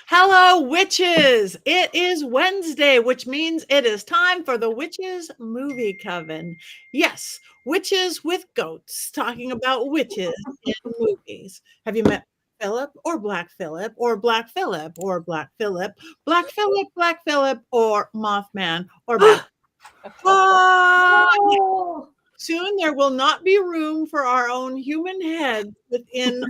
Hello, witches! It is Wednesday, which means it is time for the Witches Movie Coven. Yes, witches with goats talking about witches in movies. Have you met Philip or Black Philip or Black Philip or Black Philip, Black Philip, Black Philip, or Mothman or Bad? Oh, Soon there will not be room for our own human heads within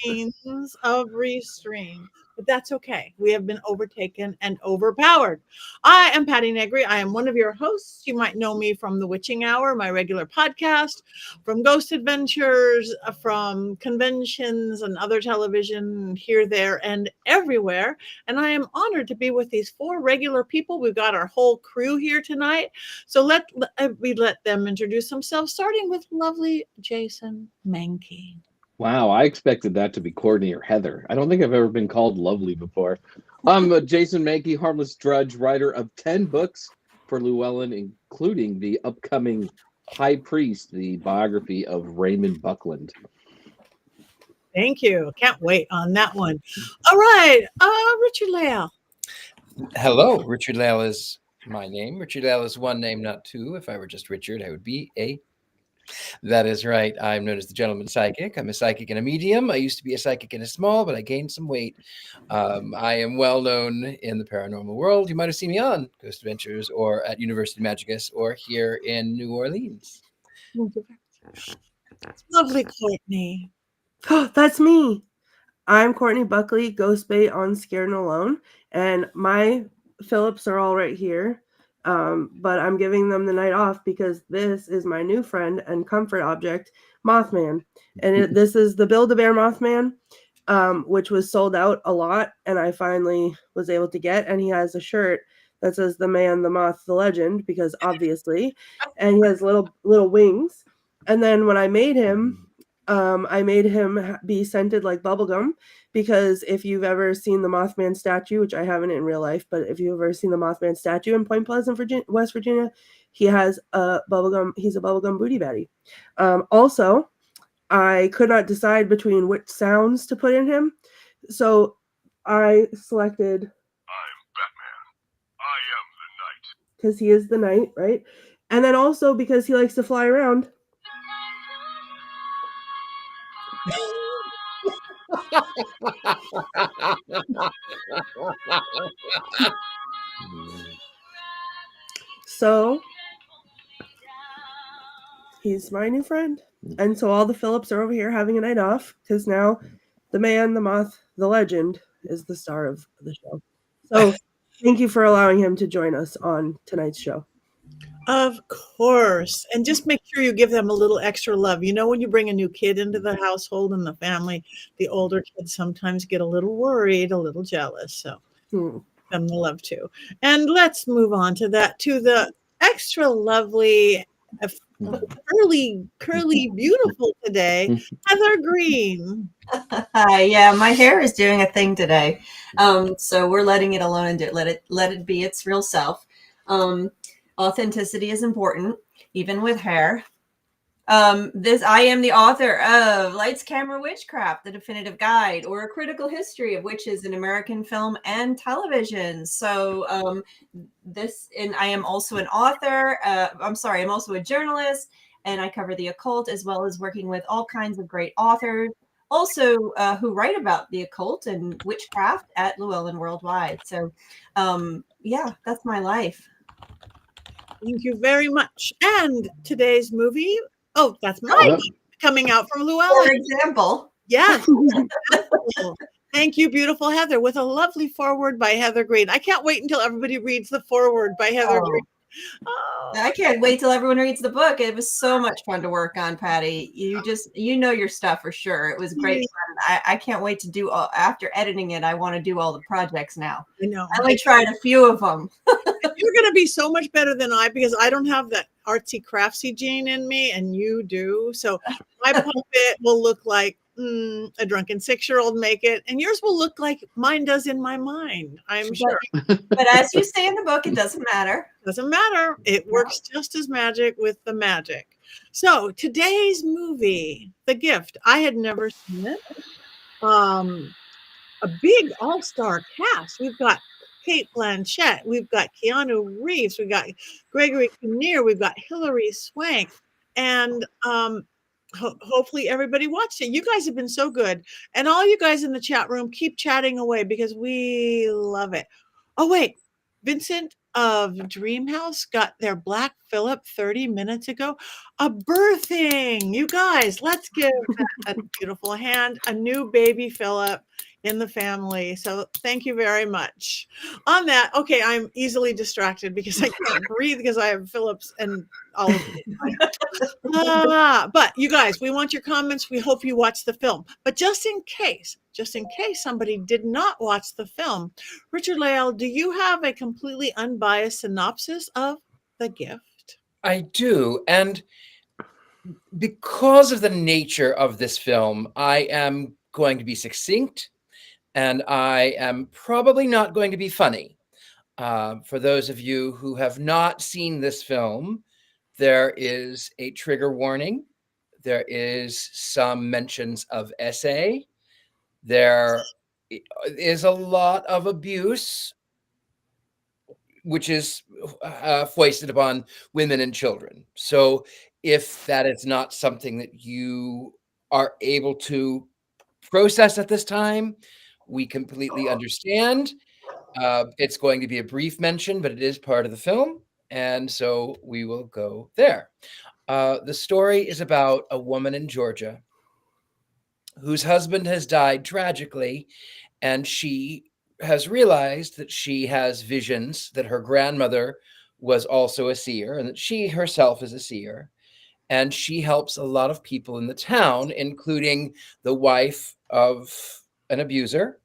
means of restraint. But that's okay. We have been overtaken and overpowered. I am Patti Negri. I am one of your hosts. You might know me from The Witching Hour, my regular podcast, from Ghost Adventures, from conventions and other television here, there, and everywhere. And I am honored to be with these four regular people. We've got our whole crew here tonight. So let them introduce themselves, starting with lovely Jason Mankey. Wow, I expected that to be Courtney or Heather. I don't think I've ever been called lovely before. I'm Jason Mankey, harmless drudge, writer of 10 books for Llewellyn, including the upcoming High Priest, the biography of Raymond Buckland. Thank you. Can't wait on that one. All right, Richard-Lael. Hello, Richard-Lael is my name. Richard-Lael is one name, not two. If I were just Richard, I would be a... That is right. I'm known as the gentleman psychic. I'm a psychic and a medium. I used to be a psychic and a small, but I gained some weight. I am well known in the paranormal world. You might have seen me on Ghost Adventures or at University Magicus or here in New Orleans. Lovely Courtney. Oh, that's me. I'm Courtney Buckley, Ghost Bait on Scared and Alone, and my Phillips are all right here. But I'm giving them the night off because this is my new friend and comfort object, Mothman. And this is the Build-A-Bear Mothman, which was sold out a lot, and I finally was able to get. And he has a shirt that says "The Man, the Moth, the Legend," because obviously, and he has little wings. And then when I made him be scented like bubblegum, because if you've ever seen the Mothman statue, which I haven't in real life, but if you've ever seen the Mothman statue in Point Pleasant, West Virginia, he has he's a bubblegum booty baddie. Also, I could not decide between which sounds to put in him, so I selected I'm Batman. I am the Knight. Because he is the knight, right? And then also because he likes to fly around. So he's my new friend. And so all the Phillips are over here having a night off because now the man, the moth, the legend is the star of the show. So thank you for allowing him to join us on tonight's show. Of course. And just make sure you give them a little extra love. You know, when you bring a new kid into the household and the family, the older kids sometimes get a little worried, a little jealous. So them the love too. And let's move on to the extra lovely, curly, beautiful today, Heather Greene. Hi, yeah, my hair is doing a thing today. So we're letting it alone and let it be its real self. Authenticity is important, even with hair. I am the author of Lights, Camera, Witchcraft, the definitive guide, or a critical history of witches in American film and television. So I am also an author. I'm also a journalist, and I cover the occult as well as working with all kinds of great authors, also who write about the occult and witchcraft at Llewellyn Worldwide. So yeah, that's my life. Thank you very much. And today's movie, that's mine, coming out from Llewellyn. For example. Yes. Thank you, beautiful Heather, with a lovely foreword by Heather Greene. I can't wait until everybody reads the foreword by Heather Greene. Oh. I can't wait till everyone reads the book. It was so much fun to work on, Patti. You know your stuff for sure. It was great fun. I can't wait to do after editing it. I want to do all the projects now. I know. I only tried a few of them. You're going to be so much better than I, because I don't have that artsy craftsy gene in me, and you do. So my puppet will look like a drunken 6-year-old make it, and yours will look like mine does in my mind, I'm sure. But as you say in the book, it doesn't matter. Doesn't matter. It works just as magic with the magic. So today's movie, The Gift, I had never seen it. a big all-star cast. We've got Kate Blanchett, we've got Keanu Reeves, we've got Gregory Kinnear, we've got Hilary Swank, and hopefully everybody watched it. You guys have been so good, and all you guys in the chat room, keep chatting away because we love it. Oh wait, Vincent of Dreamhouse got their Black Phillip 30 minutes ago. A birthing, you guys. Let's give that a beautiful hand. A new baby Phillip in the family. So thank you very much. On that, okay, I'm easily distracted because I can't breathe because I have Phillips and all of it. But you guys, we want your comments. We hope you watch the film. But just in case somebody did not watch the film, Richard-Lael, do you have a completely unbiased synopsis of The Gift? I do. And because of the nature of this film, I am going to be succinct and I am probably not going to be funny. For those of you who have not seen this film, there is a trigger warning. There is some mentions of SA. There is a lot of abuse, which is foisted upon women and children. So if that is not something that you are able to process at this time, we completely understand. It's going to be a brief mention, but it is part of the film. And so we will go there. The story is about a woman in Georgia whose husband has died tragically, and she has realized that she has visions, that her grandmother was also a seer, and that she herself is a seer. And she helps a lot of people in the town, including the wife of an abuser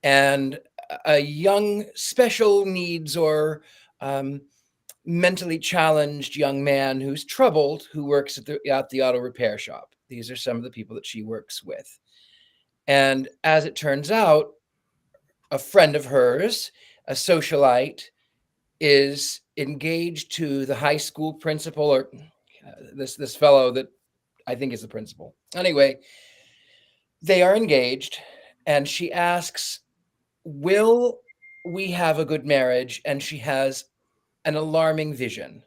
and a young special needs or mentally challenged young man who's troubled, who works at the auto repair shop. These are some of the people that she works with. And as it turns out, a friend of hers, a socialite, is engaged to the high school principal, or this fellow that I think is the principal. Anyway, they are engaged, and she asks, will we have a good marriage? And she has an alarming vision.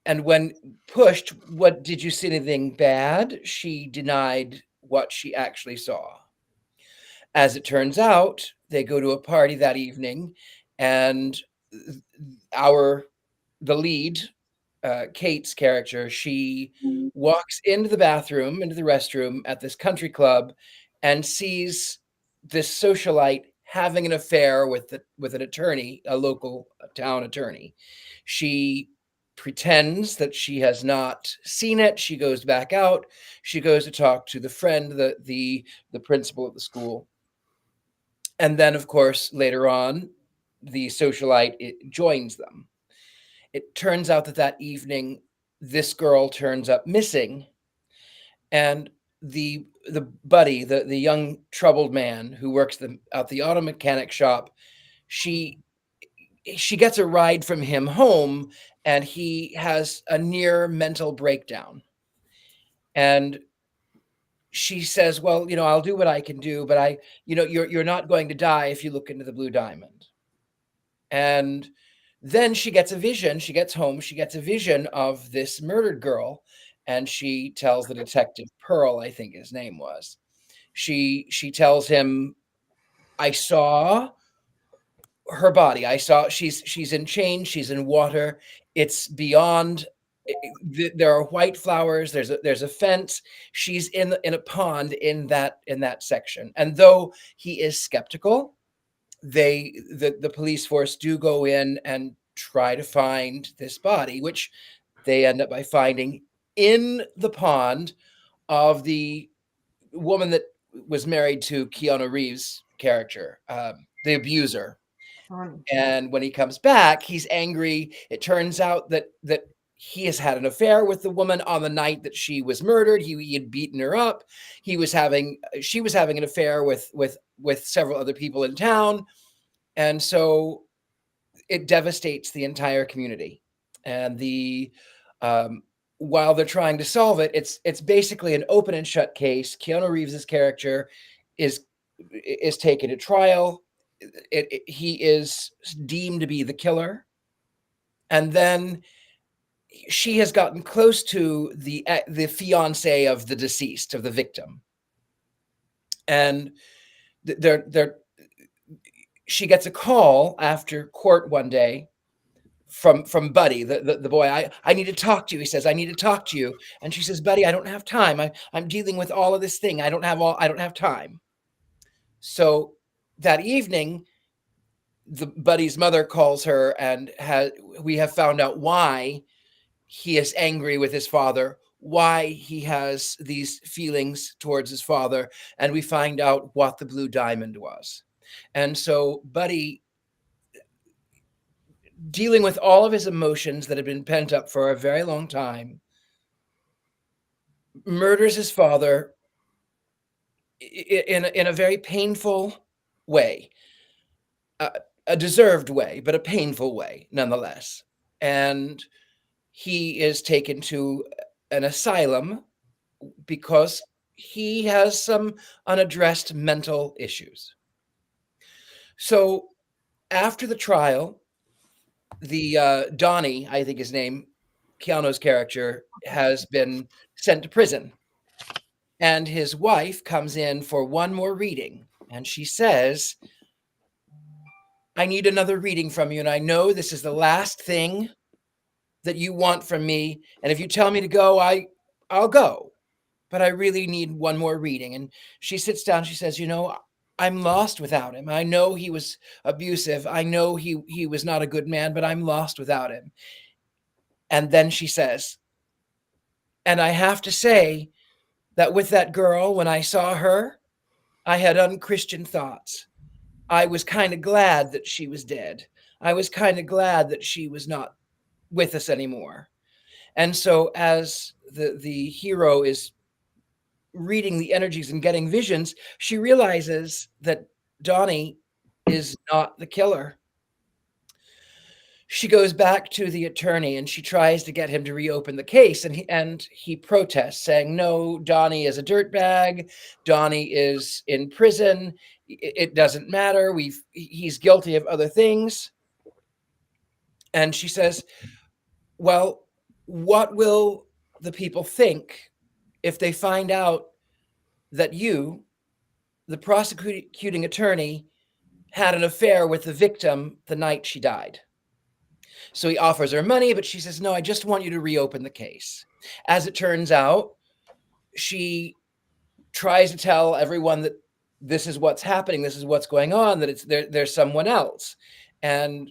And when pushed, what, did you see anything bad? She denied what she actually saw. As it turns out, they go to a party that evening, and the lead, Kate's character, she walks into the bathroom, into the restroom at this country club, and sees this socialite having an affair with an attorney, a local town attorney. She pretends that she has not seen it. She goes back out. She goes to talk to the friend, the principal of the school. And then, of course, later on, the socialite joins them. It turns out that evening, this girl turns up missing. And the buddy, the young troubled man who works at the auto mechanic shop, she gets a ride from him home, and he has a near mental breakdown. And she says, well, I'll do what I can do, but you're not going to die if you look into the blue diamond. And then she gets a vision. She gets home. She gets a vision of this murdered girl. And she tells the detective, Pearl, I think his name was. She tells him, I saw her body. I saw she's in chains. She's in water. It's beyond. There are white flowers. There's a fence. She's in a pond in that section. And though he is skeptical, the police force do go in and try to find this body, which they end up by finding in the pond of the woman that was married to Keanu Reeves' character, the abuser. And when he comes back, he's angry. It turns out that he has had an affair with the woman on the night that she was murdered. He had beaten her up. She was having an affair with several other people in town. And so it devastates the entire community. And while they're trying to solve it, it's basically an open and shut case. Keanu Reeves' character is is taken to trial. He is deemed to be the killer. And then she has gotten close to the fiance of the deceased, of the victim. And she gets a call after court one day from Buddy, the boy. I need to talk to you. He says, I need to talk to you. And she says, Buddy, I don't have time. I'm dealing with all of this thing. I don't have time. So that evening, Buddy's mother calls her, and we have found out why he is angry with his father, why he has these feelings towards his father, and we find out what the blue diamond was. And so Buddy, dealing with all of his emotions that had been pent up for a very long time, murders his father in a very painful way, a deserved way, but a painful way nonetheless. And he is taken to an asylum because he has some unaddressed mental issues. So after the trial, the Donnie, I think his name, Keanu's character, has been sent to prison. And his wife comes in for one more reading. And she says, I need another reading from you. And I know this is the last thing that you want from me. And if you tell me to go, I'll go. But I really need one more reading. And she sits down. She says, I'm lost without him. I know he was abusive. I know he was not a good man, but I'm lost without him. And then she says, and I have to say that with that girl, when I saw her, I had unchristian thoughts. I was kind of glad that she was dead. I was kind of glad that she was not with us anymore. And so as the hero is reading the energies and getting visions, she realizes that Donnie is not the killer. She goes back to the attorney and she tries to get him to reopen the case, and he protests, saying, no, Donnie is a dirtbag. Donnie is in prison. It doesn't matter. He's guilty of other things. And she says, well, what will the people think if they find out that you, the prosecuting attorney, had an affair with the victim the night she died? So he offers her money, but she says, no, I just want you to reopen the case. As it turns out, she tries to tell everyone that this is what's happening, this is what's going on, that there's someone else. And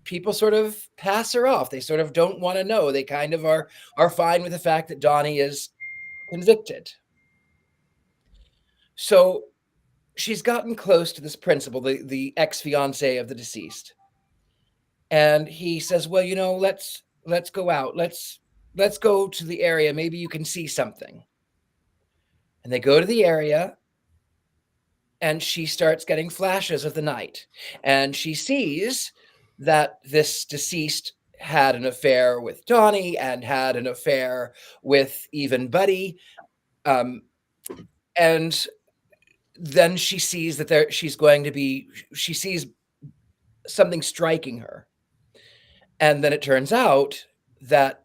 people sort of pass her off. They sort of don't want to know. They kind of are fine with the fact that Donnie is convicted. So she's gotten close to this principal, the ex-fiance of the deceased. And he says, well, let's go out. Let's go to the area. Maybe you can see something. And they go to the area, and she starts getting flashes of the night. And she sees that this deceased had an affair with Donnie and had an affair with even Buddy. And then she sees that she sees something striking her. And then it turns out that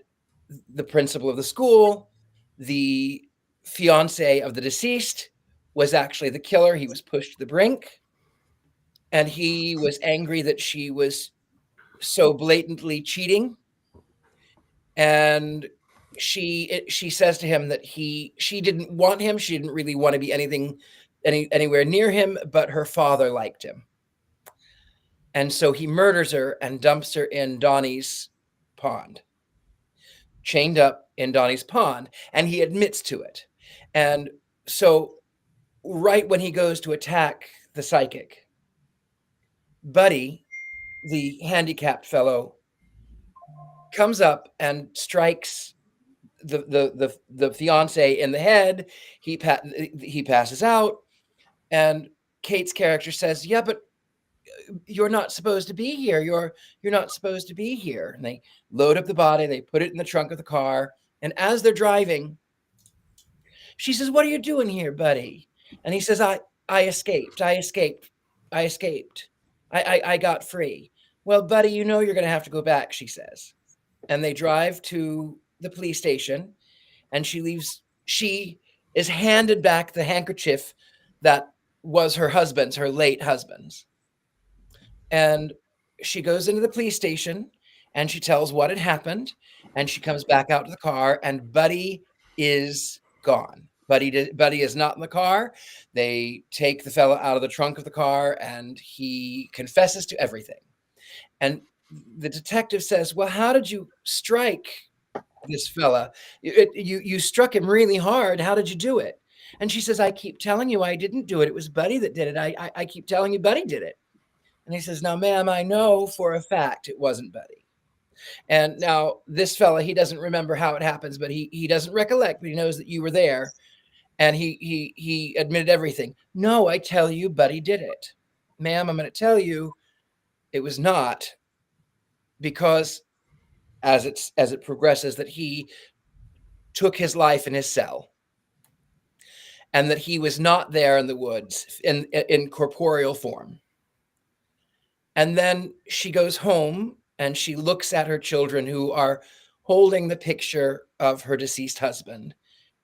the principal of the school, the fiance of the deceased, was actually the killer. He was pushed to the brink, and he was angry that she was so blatantly cheating. And she says to him that she didn't want him. She didn't really want to be anywhere near him, but her father liked him. And so he murders her and dumps her in Donnie's pond, chained up in Donnie's pond, and he admits to it. And so right when he goes to attack the psychic, Buddy, the handicapped fellow, comes up and strikes the fiance in the head. He passes out, and Kate's character says, yeah, but you're not supposed to be here. You're not supposed to be here. And they load up the body, they put it in the trunk of the car. And as they're driving, she says, what are you doing here, Buddy? And he says, I escaped. I got free. Well, buddy, you know you're going to have to go back, she says. And they drive to the police station, and she is handed back the handkerchief that was her late husband's. And she goes into the police station and she tells what had happened, and she comes back out to the car, and Buddy is gone. Buddy is not in the car. They take the fella out of the trunk of the car, and he confesses to everything. And the detective says, well, how did you strike this fella? You struck him really hard. How did you do it? And she says, I keep telling you I didn't do it. It was Buddy that did it. I keep telling you Buddy did it. And he says, now, ma'am, I know for a fact it wasn't Buddy. And now this fella, he doesn't remember how it happens, but he doesn't recollect, but he knows that you were there. And he admitted everything. No, I tell you, Buddy did it. Ma'am, I'm going to tell you it was not, because as it progresses, that he took his life in his cell, and that he was not there in the woods in corporeal form. And then she goes home and she looks at her children, who are holding the picture of her deceased husband.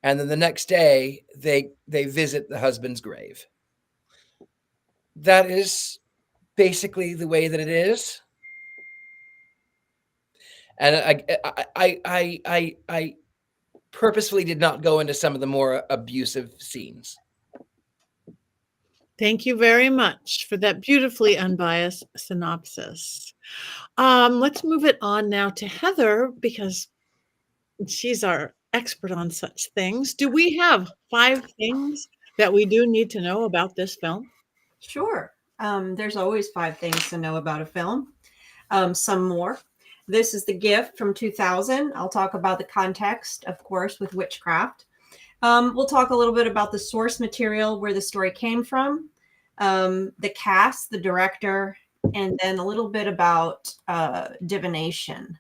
And then the next day they visit the husband's grave. That is basically the way that it is. And I purposefully did not go into some of the more abusive scenes. Thank you very much for that beautifully unbiased synopsis. Let's move it on now to Heather, because she's our expert on such things. Do we have 5 things that we do need to know about this film? Sure. There's always 5 things to know about a film. Some more. This is The Gift from 2000. I'll talk about the context, of course, with witchcraft. We'll talk a little bit about the source material, where the story came from, the cast, the director, and then a little bit about divination.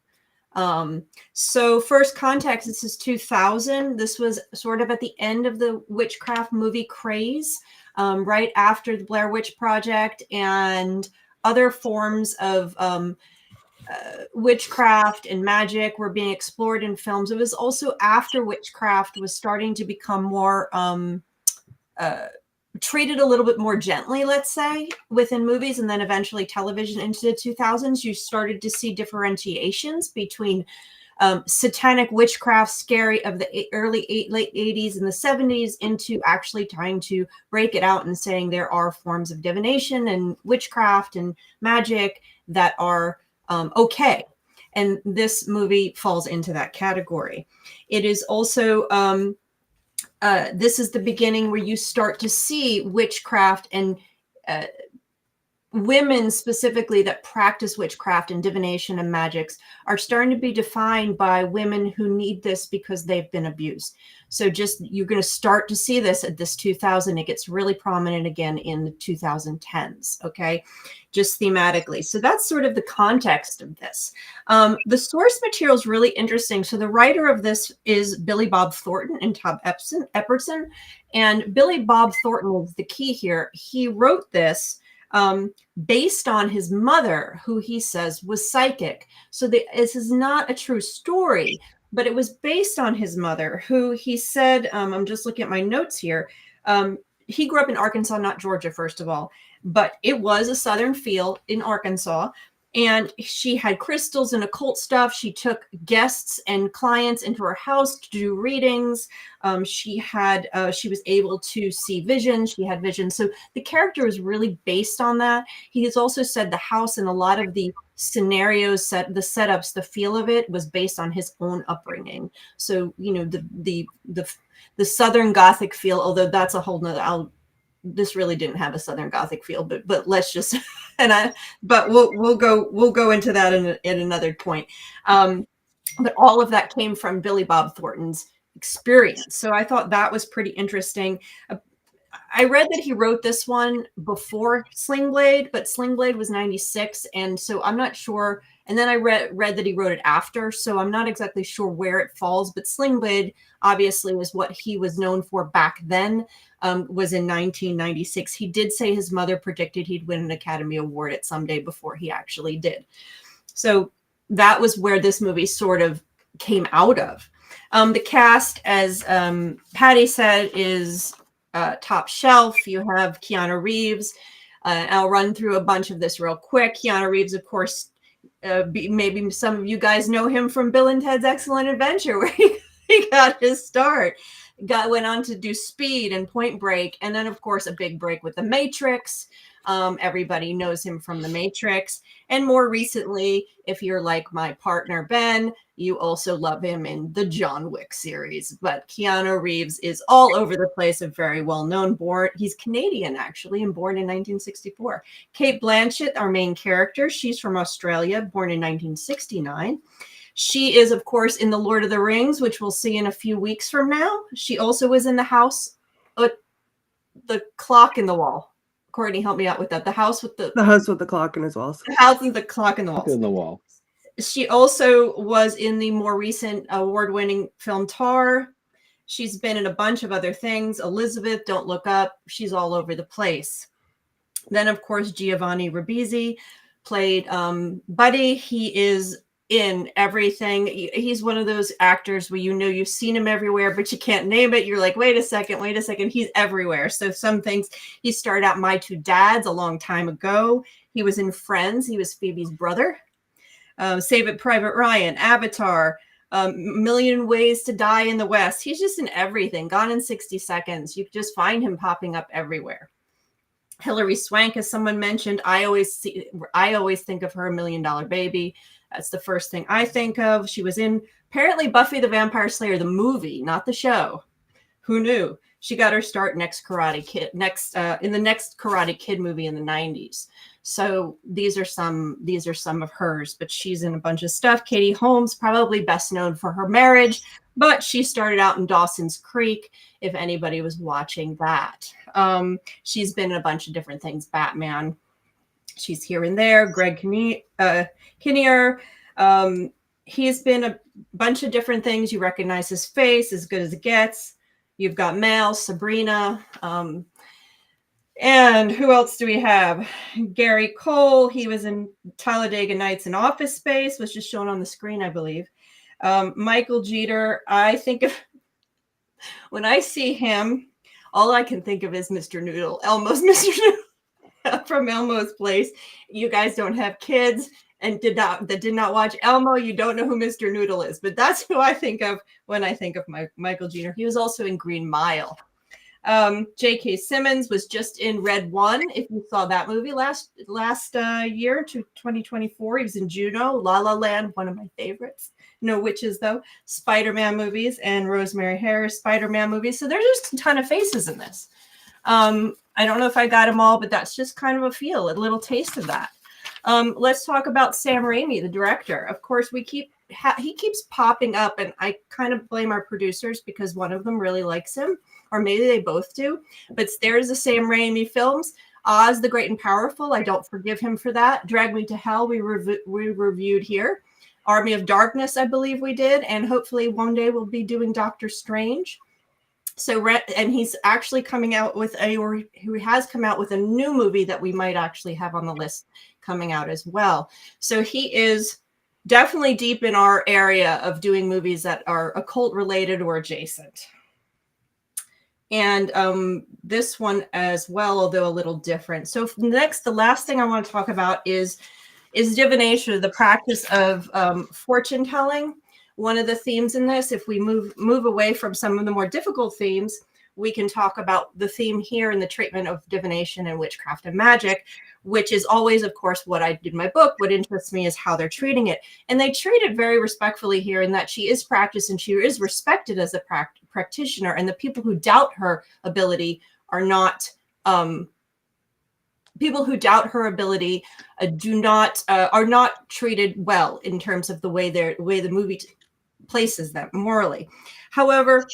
So first context, this is 2000. This was sort of at the end of the witchcraft movie craze, right after the Blair Witch Project and other forms of witchcraft and magic were being explored in films. It was also after witchcraft was starting to become more treated a little bit more gently, let's say, within movies, and then eventually television into the 2000s. You started to see differentiations between satanic witchcraft, scary of the late 80s and the 70s, into actually trying to break it out and saying there are forms of divination and witchcraft and magic that are okay. And this movie falls into that category. It is also, this is the beginning where you start to see witchcraft and women specifically that practice witchcraft and divination and magics are starting to be defined by women who need this because they've been abused. So just, you're going to start to see this at this 2000. It gets really prominent again in the 2010s. Okay. Just thematically. So that's sort of the context of this. The source material is really interesting. So the writer of this is Billy Bob Thornton and Todd Epperson. And Billy Bob Thornton was the key here. He wrote this based on his mother, who he says was psychic. So this is not a true story, but it was based on his mother, who he said, I'm just looking at my notes here. He grew up in Arkansas, not Georgia, first of all, but it was a Southern feel in Arkansas. And she had crystals and occult stuff. She took guests and clients into her house to do readings. She was able to see visions. She had visions. So the character is really based on that. He has also said the house and a lot of the scenarios, the setups, the feel of it was based on his own upbringing. So, you know, the Southern Gothic feel, although that's a whole nother, this really didn't have a Southern Gothic feel, but let's just, but we'll go into that in another point. But all of that came from Billy Bob Thornton's experience. So I thought that was pretty interesting. I read that he wrote this one before Sling Blade, but Sling Blade was 96. And so I'm not sure And then I read that he wrote it after, so I'm not exactly sure where it falls, but Sling Blade obviously was what he was known for back then, was in 1996. He did say his mother predicted he'd win an Academy Award at someday before he actually did. So that was where this movie sort of came out of. The cast, as Patti said, is top shelf. You have Keanu Reeves. I'll run through a bunch of this real quick. Keanu Reeves, of course, maybe some of you guys know him from Bill and Ted's Excellent Adventure, where he got his start. Went on to do Speed and Point Break, and then, of course, a big break with The Matrix. Everybody knows him from The Matrix. And more recently, if you're like my partner, Ben, you also love him in the John Wick series. But Keanu Reeves is all over the place, a very well-known he's Canadian, actually, and born in 1964. Cate Blanchett, our main character, she's from Australia, born in 1969. She is, of course, in The Lord of the Rings, which we'll see in a few weeks from now. She also was in the house, the clock in the wall. Courtney, help me out with that. The house with the clock in his walls. The house with the clock in the walls. In the wall. She also was in the more recent award-winning film Tar. She's been in a bunch of other things. Elizabeth, Don't Look Up. She's all over the place. Then, of course, Giovanni Ribisi played Buddy. He is in everything. He's one of those actors where you've seen him everywhere, but you can't name it. You're like, wait a second. He's everywhere. So some things, he started out My Two Dads a long time ago. He was in Friends. He was Phoebe's brother. Save It Private Ryan, Avatar, Million Ways to Die in the West. He's just in everything. Gone in 60 Seconds. You just find him popping up everywhere. Hilary Swank, as someone mentioned, I always think of her $1 Million Baby. That's the first thing I think of. She was in apparently Buffy the Vampire Slayer, the movie, not the show. Who knew? She got her start in the next Karate Kid movie in the 90s. So these are some of hers, but she's in a bunch of stuff. Katie Holmes, probably best known for her Marriage, but she started out in Dawson's Creek, if anybody was watching that. She's been in a bunch of different things. Batman. She's here and there. Greg Kinnear. He's been a bunch of different things. You recognize his face, As Good as It Gets. You've got Mel, Sabrina. And who else do we have? Gary Cole. He was in Talladega Nights and Office Space, was just shown on the screen, I believe. Michael Jeter. I think of, when I see him, all I can think of is Mr. Noodle, Elmo's Mr. Noodle. From Elmo's Place. You guys don't have kids and did not watch Elmo. You don't know who Mr. Noodle is, but that's who I think of when I think of Michael Jeter. He was also in Green Mile. J.K. Simmons was just in Red One. If you saw that movie last year, 2024, he was in Juno, La La Land, one of my favorites. No Witches though. Spider-Man movies and Rosemary Harris Spider-Man movies. So there's just a ton of faces in this. I don't know if I got them all, but that's just kind of a little taste of that. Let's talk about Sam Raimi, the director. Of course, he keeps popping up, and I kind of blame our producers because one of them really likes him, or maybe they both do. But there's the Sam Raimi films. Oz, the Great and Powerful. I don't forgive him for that. Drag Me to Hell, we reviewed here. Army of Darkness, I believe we did, and hopefully one day we'll be doing Doctor Strange. So, and he's actually coming out with who has come out with a new movie that we might actually have on the list coming out as well. So he is definitely deep in our area of doing movies that are occult related or adjacent. And this one as well, although a little different. So the last thing I want to talk about is divination, the practice of fortune telling. One of the themes in this, if we move away from some of the more difficult themes, we can talk about the theme here in the treatment of divination and witchcraft and magic, which is always, of course, what I did in my book. What interests me is how they're treating it. And they treat it very respectfully here in that she is practiced and she is respected as a practitioner. And the people who doubt her ability are not people who doubt her ability are not treated well in terms of the way the movie places them morally. However,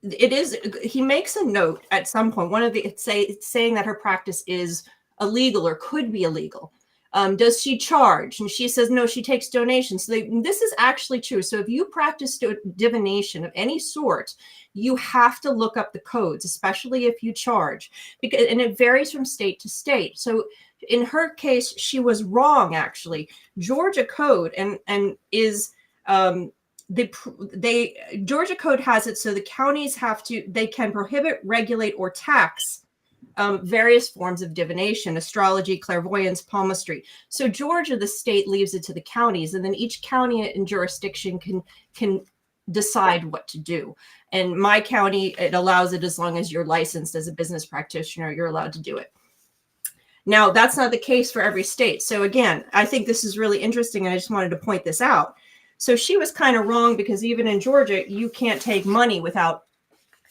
he makes a note at some point, saying that her practice is illegal or could be illegal. Does she charge? And she says, no, she takes donations. So this is actually true. So if you practice divination of any sort, you have to look up the codes, especially if you charge, and it varies from state to state. So in her case, she was wrong, actually. Georgia code and is Georgia code has it so the counties they can prohibit, regulate, or tax various forms of divination, astrology, clairvoyance, palmistry. So Georgia, the state, leaves it to the counties, and then each county and jurisdiction can decide what to do. And my county, it allows it as long as you're licensed as a business practitioner, you're allowed to do it. Now, that's not the case for every state. So again, I think this is really interesting, and I just wanted to point this out. So she was kind of wrong, because even in Georgia, you can't take money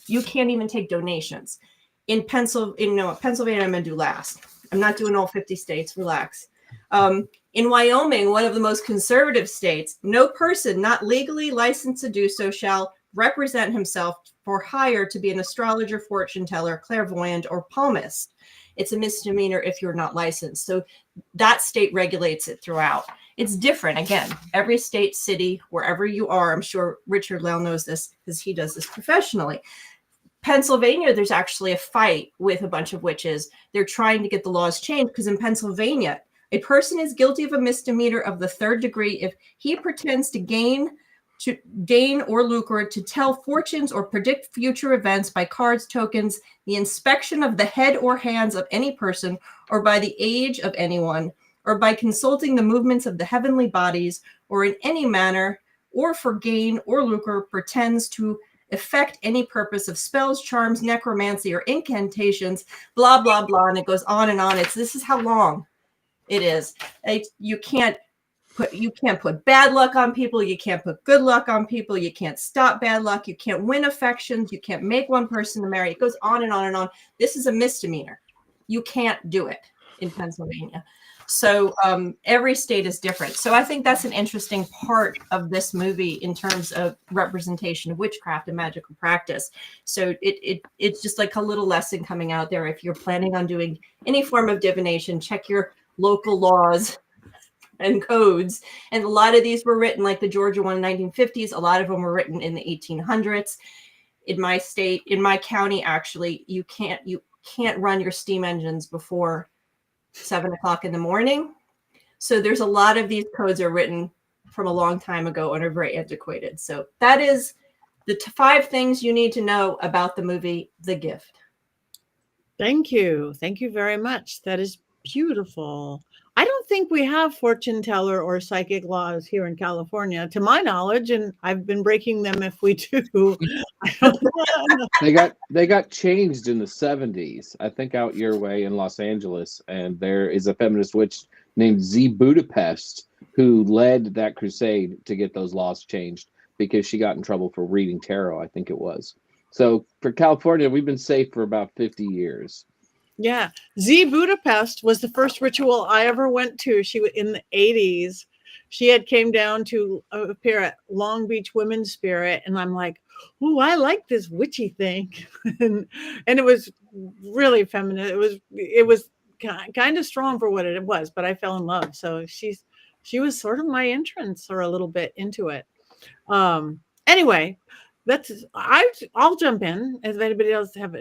you can't even take donations. In Pennsylvania, I'm going to do last. I'm not doing all 50 states, relax. In Wyoming, one of the most conservative states, no person not legally licensed to do so shall represent himself for hire to be an astrologer, fortune teller, clairvoyant, or palmist. It's a misdemeanor if you're not licensed. So that state regulates it throughout. It's different. Again, every state, city, wherever you are, I'm sure Richard-Lael knows this because he does this professionally. Pennsylvania, there's actually a fight with a bunch of witches. They're trying to get the laws changed because in Pennsylvania, a person is guilty of a misdemeanor of the 3rd degree if he pretends to gain or lucre, to tell fortunes or predict future events by cards, tokens, the inspection of the head or hands of any person, or by the age of anyone, or by consulting the movements of the heavenly bodies, or in any manner, or for gain or lucre, pretends to effect any purpose of spells, charms, necromancy, or incantations, blah, blah, blah. And it goes on and on. This is how long it is. You can't put bad luck on people. You can't put good luck on people. You can't stop bad luck. You can't win affections. You can't make one person to marry. It goes on and on and on. This is a misdemeanor. You can't do it in Pennsylvania. So every state is different. So I think that's an interesting part of this movie in terms of representation of witchcraft and magical practice. So it's just like a little lesson coming out there. If you're planning on doing any form of divination, check your local laws and codes. And a lot of these were written, like the Georgia one in the 1950s. A lot of them were written in the 1800s. In my state, in my county, actually, you can't run your steam engines before 7 o'clock in the morning. So there's a lot of these codes are written from a long time ago and are very antiquated. So that is the 5 things you need to know about the movie The Gift. Thank you. Thank you very much. That is beautiful. I don't think we have fortune teller or psychic laws here in California, to my knowledge, and I've been breaking them if we do. I don't know. They got changed in the 70s, I think, out your way in Los Angeles, and there is a feminist witch named Z Budapest who led that crusade to get those laws changed because she got in trouble for reading tarot, I think it was. So for California, we've been safe for about 50 years. Yeah, Z Budapest was the first ritual I ever went to. She was in the 80s. She had came down to appear at Long Beach Women's Spirit, and I'm like, "Ooh, I like this witchy thing," and it was really feminine. It was kind of strong for what it was, but I fell in love. So she was sort of my entrance, or a little bit into it. Anyway, I'll jump in if anybody else have.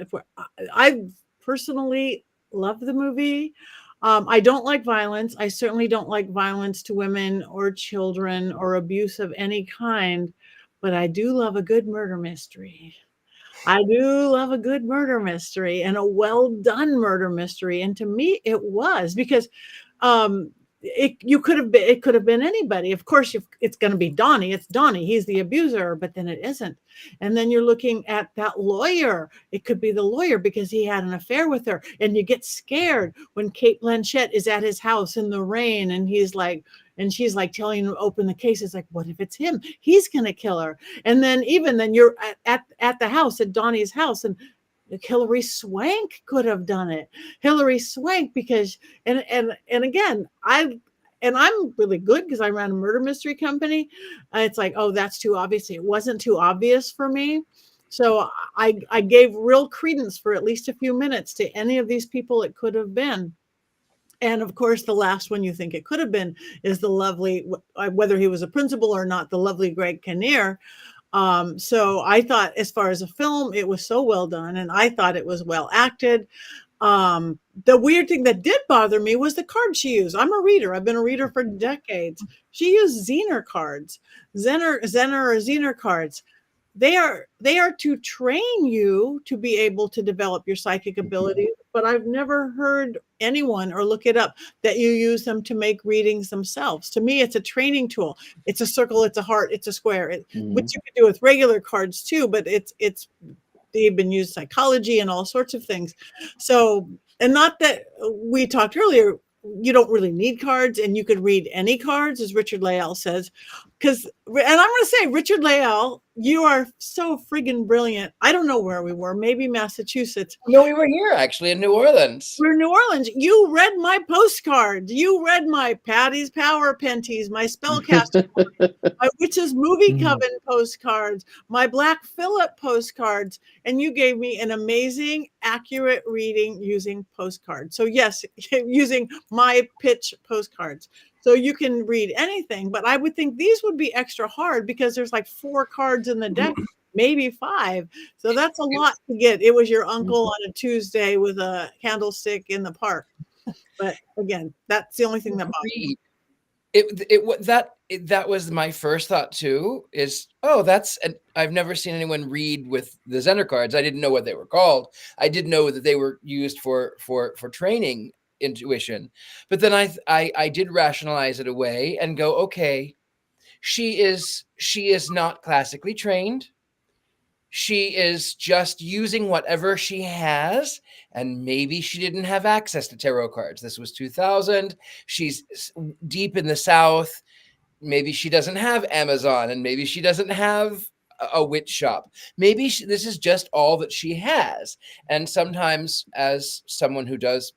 I personally love the movie. I don't like violence. I certainly don't like violence to women or children or abuse of any kind, but I do love a good murder mystery. I do love a good murder mystery and a well done murder mystery. And to me, it was because it could have been anybody. Of course, if it's going to be Donnie, it's Donnie. He's the abuser, but then it isn't. And then you're looking at that lawyer. It could be the lawyer because he had an affair with her. And you get scared when Kate Blanchett is at his house in the rain, and she's like telling him to open the case. It's like, what if it's him? He's going to kill her. And then you're at the house, at Donnie's house, and Hilary Swank could have done it. Hilary Swank, because and again, I'm really good because I ran a murder mystery company. It's like, oh, that's too obvious. It wasn't too obvious for me. So I gave real credence for at least a few minutes to any of these people it could have been. And of course, the last one you think it could have been is the lovely, whether he was a principal or not, the lovely Greg Kinnear. So I thought, as far as a film, it was so well done, and I thought it was well acted. The weird thing that did bother me was the card she used. I'm a reader. I've been a reader for decades. She used Zener cards, Zener cards. They are to train you to be able to develop your psychic abilities, but I've never heard anyone, or look it up, that you use them to make readings themselves. To me, it's a training tool. It's a circle, it's a heart, it's a square, which you can do with regular cards too, but they've been used psychology and all sorts of things. So, and not that we talked earlier, you don't really need cards, and you could read any cards, as Richard-Lael says. And I'm going to say, Richard-Lael, you are so friggin' brilliant. I don't know where we were, maybe Massachusetts. No, we were here actually in New Orleans. We're in New Orleans. You read my postcards. You read my Patty's Power Penties, my Spellcaster, my Witches Movie Coven postcards, my Black Phillip postcards, and you gave me an amazing, accurate reading using postcards. So yes, using my pitch postcards. So you can read anything, but I would think these would be extra hard because there's like 4 cards in the deck, maybe 5. So that's a lot to get. It was your uncle on a Tuesday with a candlestick in the park. But again, that's the only thing that bothers me. That was my first thought too, is, I've never seen anyone read with the Zener cards. I didn't know what they were called. I did know that they were used for training intuition, but then I did rationalize it away and go, okay, she is not classically trained. She is just using whatever she has, and maybe she didn't have access to tarot cards. This was 2000. She's deep in the South. Maybe she doesn't have Amazon, and maybe she doesn't have a witch shop. Maybe this is just all that she has. And sometimes, as someone who does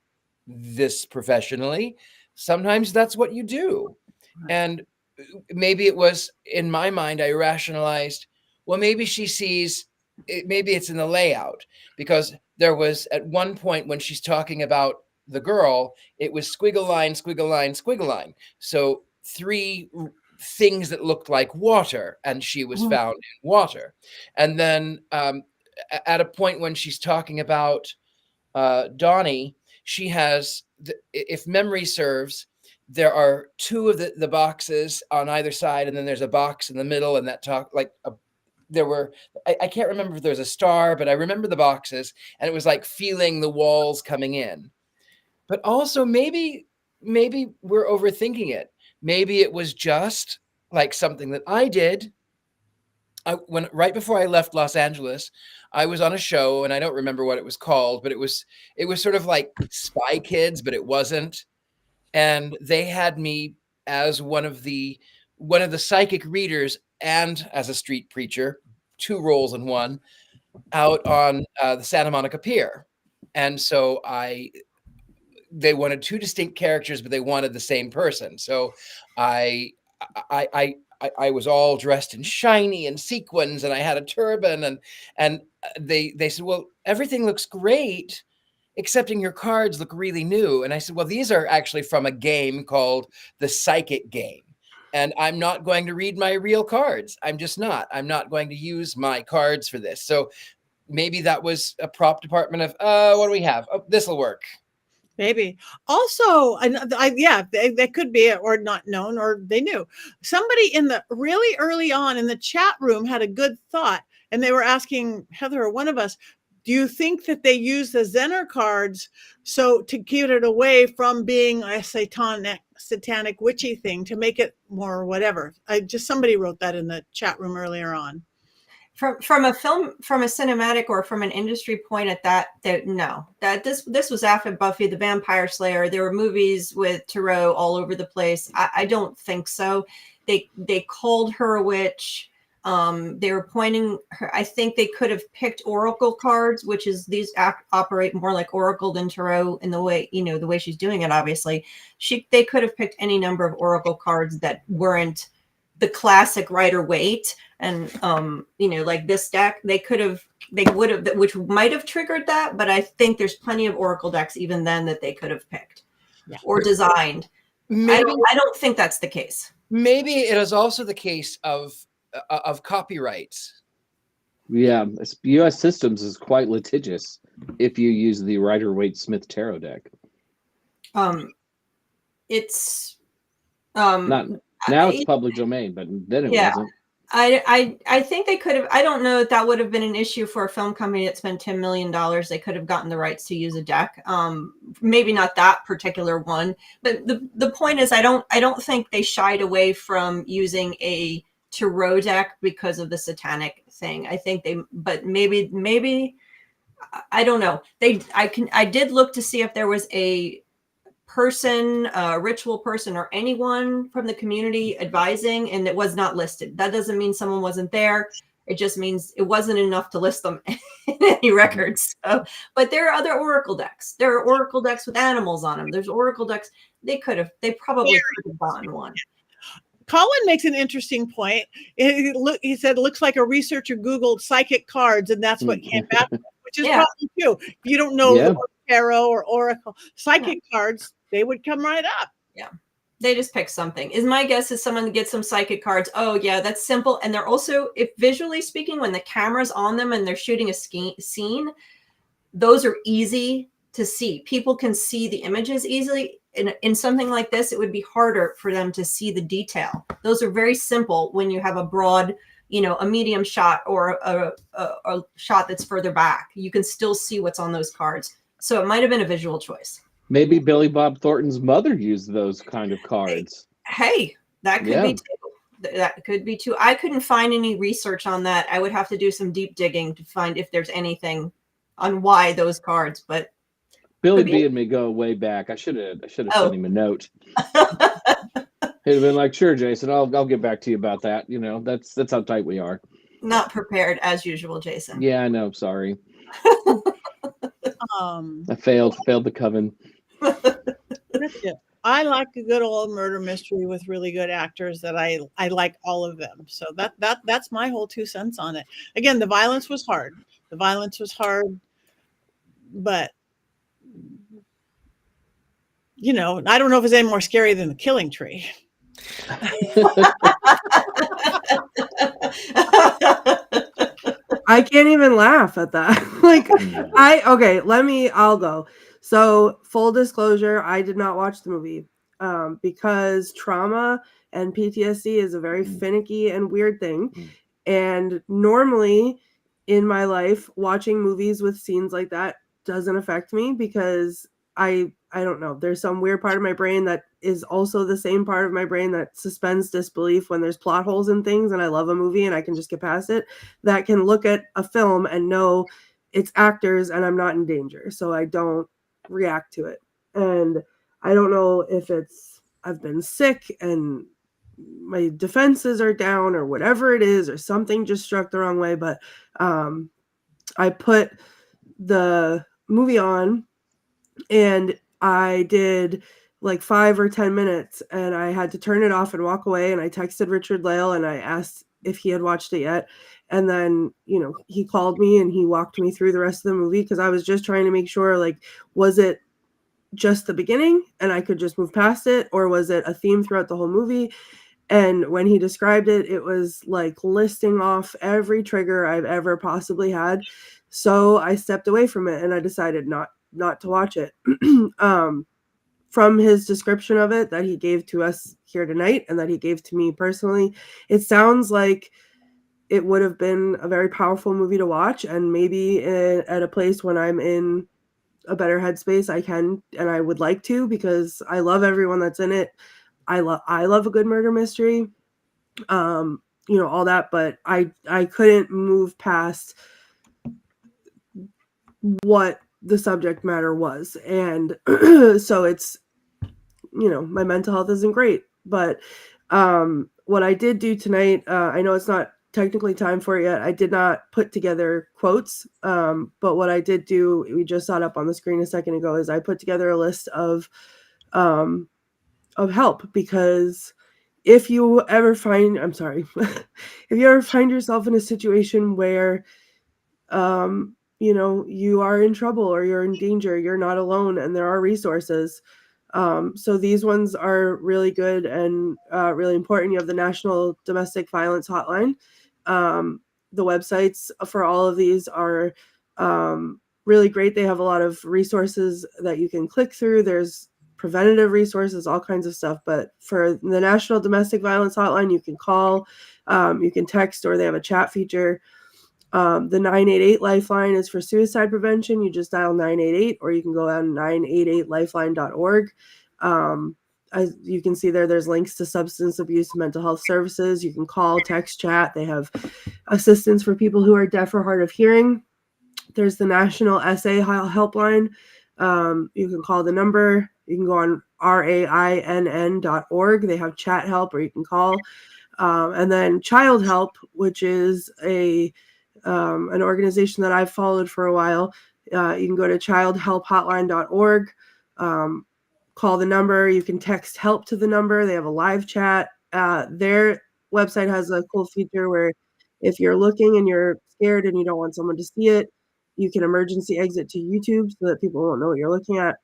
this professionally, sometimes that's what you do. And maybe it was, in my mind, I rationalized, well, maybe she sees maybe it's in the layout, because there was at one point when she's talking about the girl, it was squiggle line, squiggle line, squiggle line. So 3 things that looked like water, and she was found in water. And then at a point when she's talking about Donnie, she has, if memory serves, there are 2 of the boxes on either side, and then there's a box in the middle, and that there were, I can't remember if there's a star, but I remember the boxes, and it was like feeling the walls coming in. But also maybe we're overthinking it. Maybe it was just like something that I did. Right before I left Los Angeles, I was on a show, and I don't remember what it was called, but it was sort of like Spy Kids, but it wasn't. And they had me as one of the psychic readers and as a street preacher, 2 roles in one, out on the Santa Monica Pier. And so they wanted 2 distinct characters, but they wanted the same person. So I was all dressed in shiny and sequins, and I had a turban, and they said, well, everything looks great, excepting your cards look really new. And I said, well, these are actually from a game called the Psychic Game. And I'm not going to read my real cards. I'm just not. I'm not going to use my cards for this. So maybe that was a prop department of, what do we have? Oh, this will work. Maybe. Also, they could be, or not known, or they knew. Somebody in the really early on in the chat room had a good thought, and they were asking Heather or one of us, do you think that they use the Zener cards so to keep it away from being a satanic witchy thing, to make it more whatever? Somebody wrote that in the chat room earlier on. From a film, from a cinematic or from an industry point at that no, that this was after Buffy the Vampire Slayer. There were movies with tarot all over the place. I don't think so. They called her a witch. They were pointing her. I think they could have picked oracle cards, which is these operate more like oracle than tarot in the way, the way she's doing it. Obviously, they could have picked any number of oracle cards that weren't the classic Rider-Waite, and like this deck, they would have, which might have triggered that. But I think there's plenty of oracle decks even then that they could have picked. or designed. Maybe I don't think that's the case. maybe it is also the case of copyrights. Yeah, U.S. Systems is quite litigious if you use the Rider-Waite-Smith tarot deck. It's Not now it's public domain, but then it wasn't. I think they could have. I don't know if that would have been an issue for a film company that spent $10 million. They could have gotten the rights to use a deck. Maybe not that particular one, but the point is, I don't think they shied away from using a tarot deck because of the satanic thing. I think but maybe I don't know. I did look to see if there was a person, a ritual person, or anyone from the community advising, and it was not listed. That doesn't mean someone wasn't there. It just means it wasn't enough to list them in any records. So, but there are other oracle decks. There are oracle decks with animals on them. There's oracle decks. They probably could have gotten one. Colin makes an interesting point. He said, looks like a researcher Googled psychic cards, and that's what came back, which is probably true. If you don't know tarot or oracle, psychic cards, they would come right up. Yeah. They just pick something. My guess is someone gets some psychic cards. Oh, yeah, that's simple. And they're also, if visually speaking, when the camera's on them and they're shooting a scene, those are easy to see. People can see the images easily. In something like this, it would be harder for them to see the detail. Those are very simple when you have a broad, a medium shot or a shot that's further back. You can still see what's on those cards. So it might have been a visual choice. Maybe Billy Bob Thornton's mother used those kind of cards. Hey, that could be too. That could be too. I couldn't find any research on that. I would have to do some deep digging to find if there's anything on why those cards, but Billy B and me go way back. I should have sent him a note. He'd have been like, "Sure, Jason, I'll get back to you about that." That's how tight we are. Not prepared as usual, Jason. Yeah, I know. Sorry. I failed the coven. That's it. I like a good old murder mystery with really good actors that I like all of them. So that's my whole 2 cents on it. Again, the violence was hard. But I don't know if it's any more scary than the Killing Tree. I can't even laugh at that. I'll go. So full disclosure, I did not watch the movie because trauma and PTSD is a very finicky and weird thing. And normally in my life, watching movies with scenes like that doesn't affect me because I don't know. There's some weird part of my brain that is also the same part of my brain that suspends disbelief when there's plot holes in things and I love a movie and I can just get past it, that can look at a film and know it's actors and I'm not in danger. So I don't react to it. And I don't know if I've been sick and my defenses are down or whatever it is, or something just struck the wrong way. But I put the movie on and I did like 5 or 10 minutes and I had to turn it off and walk away. And I texted Richard-Lael and I asked if he had watched it yet. And then, he called me and he walked me through the rest of the movie because I was just trying to make sure, was it just the beginning and I could just move past it, or was it a theme throughout the whole movie? And when he described it, it was like listing off every trigger I've ever possibly had. So I stepped away from it and I decided not to watch it. From his description of it that he gave to us here tonight and that he gave to me personally, it sounds like it would have been a very powerful movie to watch, and maybe at a place when I'm in a better headspace, I can, and I would like to, because I love everyone that's in it. I love a good murder mystery, all that, but I couldn't move past what the subject matter was. And so it's, my mental health isn't great, but what I did do tonight, I know it's not technically time for it yet. I did not put together quotes, but what I did do, we just saw it up on the screen a second ago, is I put together a list of help, because if you ever find yourself in a situation where, you are in trouble or you're in danger, you're not alone, and there are resources. So these ones are really good and really important. You have the National Domestic Violence Hotline. The websites for all of these are really great. They have a lot of resources that you can click through. There's preventative resources, all kinds of stuff. But for the National Domestic Violence Hotline, you can call, you can text, or they have a chat feature. The 988 Lifeline is for suicide prevention. You just dial 988, or you can go on 988lifeline.org. As you can see there's links to substance abuse and mental health services. You can call, text, chat. They have assistance for people who are deaf or hard of hearing. There's the National SA Helpline. You can call the number. You can go on rainn.org. They have chat help, or you can call. And then Child Help, which is an organization that I've followed for a while. You can go to childhelphotline.org. Call the number. You can text help to the number. They have a live chat. Their website has a cool feature where if you're looking and you're scared and you don't want someone to see it, you can emergency exit to YouTube so that people won't know what you're looking at.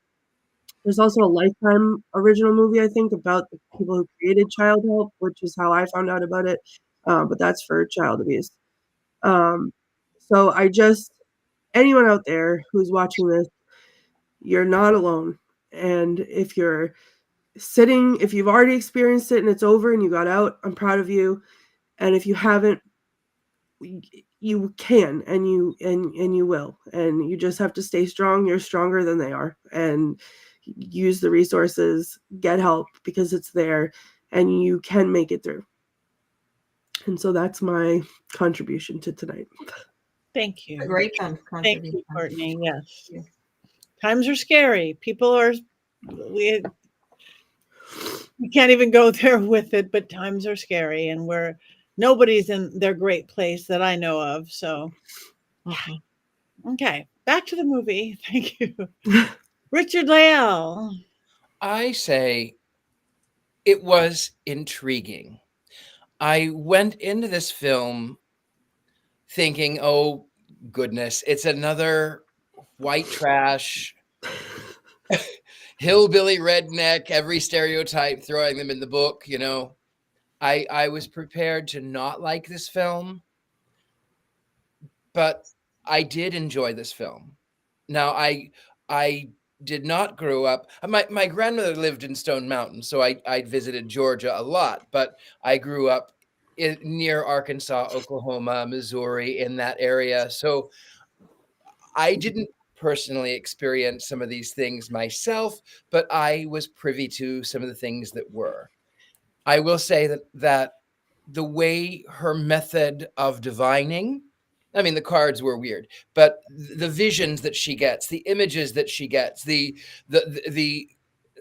There's also a Lifetime original movie, I think, about the people who created Child Help, which is how I found out about it. But that's for child abuse. So anyone out there who's watching this, you're not alone. And if you've already experienced it and it's over and you got out, I'm proud of you. And if you haven't, you can, and you will, and you just have to stay strong. You're stronger than they are, and use the resources, get help, because it's there and you can make it through. And so that's my contribution to tonight. Thank you. A great contribution. Thank you, Courtney. Yes. Times are scary. People are, we can't even go there with it, but times are scary, and nobody's in their great place that I know of. So, okay, back to the movie. Thank you. Richard-Lael. I say it was intriguing. I went into this film thinking, oh, goodness, it's another white trash, hillbilly redneck, every stereotype, throwing them in the book, you know. I was prepared to not like this film, but I did enjoy this film. Now, I did not grow up. My grandmother lived in Stone Mountain, so I visited Georgia a lot, but I grew up near Arkansas, Oklahoma, Missouri, in that area. So I didn't personally experience some of these things myself, but I was privy to some of the things that were. I will say that the way her method of divining, I mean, the cards were weird, but the visions that she gets, the images that she gets, the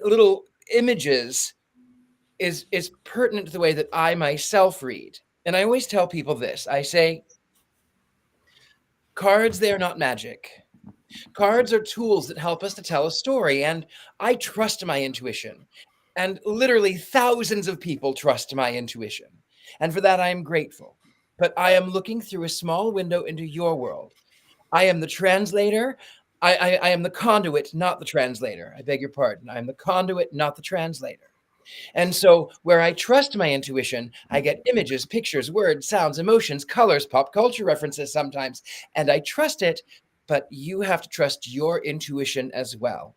little images is pertinent to the way that I myself read. And I always tell people this. I say, cards, they are not magic. Cards are tools that help us to tell a story, and I trust my intuition. And literally thousands of people trust my intuition. And for that, I am grateful. But I am looking through a small window into your world. I am the translator. I am the conduit, not the translator. I beg your pardon. I am the conduit, not the translator. And so where I trust my intuition, I get images, pictures, words, sounds, emotions, colors, pop culture references sometimes. And I trust it, but you have to trust your intuition as well.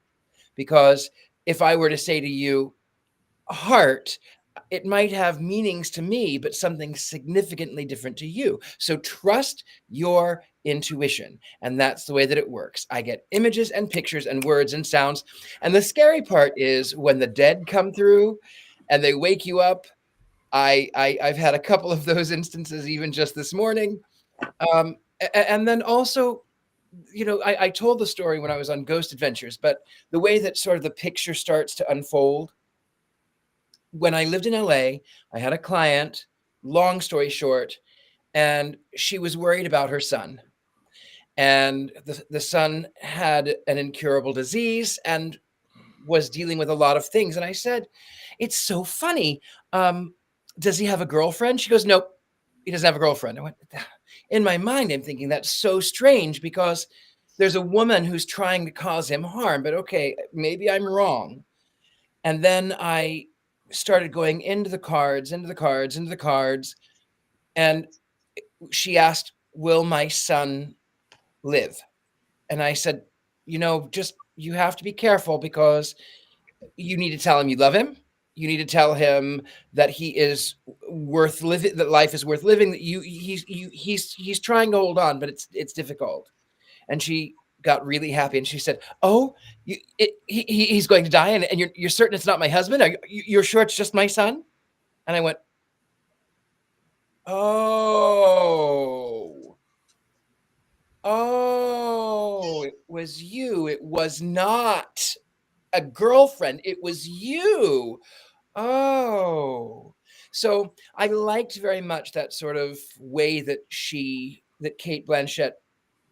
Because if I were to say to you, heart, it might have meanings to me, but something significantly different to you. So trust your intuition. And that's the way that it works. I get images and pictures and words and sounds. And the scary part is when the dead come through and they wake you up. I've had a couple of those instances even just this morning. And then also, you know, I told the story when I was on Ghost Adventures, but the way that sort of the picture starts to unfold. When I lived in LA, I had a client, long story short, and she was worried about her son. And the son had an incurable disease and was dealing with a lot of things. And I said, it's so funny. Does he have a girlfriend? She goes, nope, he doesn't have a girlfriend. I went, in my mind, I'm thinking that's so strange because there's a woman who's trying to cause him harm. But okay, maybe I'm wrong. And then I started going into the cards. And she asked, will my son live? And I said, you have to be careful, because you need to tell him you love him. You need to tell him that he is worth living, that life is worth living, that he's trying to hold on, but it's difficult. And she got really happy, and she said, oh, he's going to die, and you're certain it's not my husband? You're sure it's just my son? And I went, oh, it was you. It was not a girlfriend. It was you. Oh. So I liked very much that sort of way that Kate Blanchett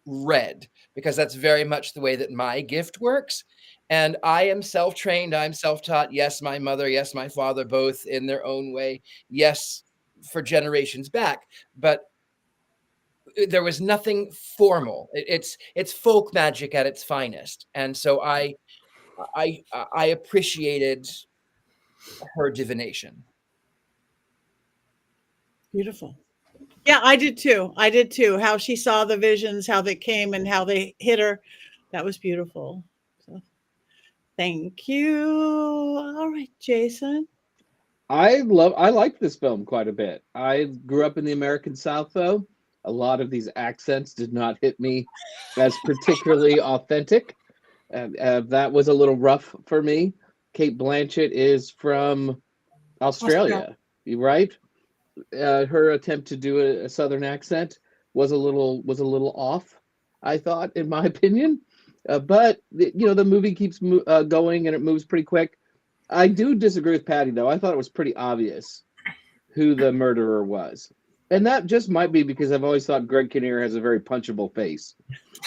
read, because that's very much the way that my gift works. And I am self-trained. I'm self-taught. Yes, my mother, yes, my father, both in their own way. Yes, for generations back. But there was nothing formal. It's folk magic at its finest. And so I appreciated her divination. Beautiful. Yeah, I did too. How she saw the visions, how they came, and how they hit her. That was beautiful. So, thank you. All right, Jason. I like this film quite a bit. I grew up in the American South, though. A lot of these accents did not hit me as particularly authentic. That was a little rough for me. Kate Blanchett is from Australia, right? Her attempt to do a Southern accent was a little off, I thought, in my opinion. But the movie keeps going, and it moves pretty quick. I do disagree with Patti, though. I thought it was pretty obvious who the murderer was. And that just might be because I've always thought Greg Kinnear has a very punchable face,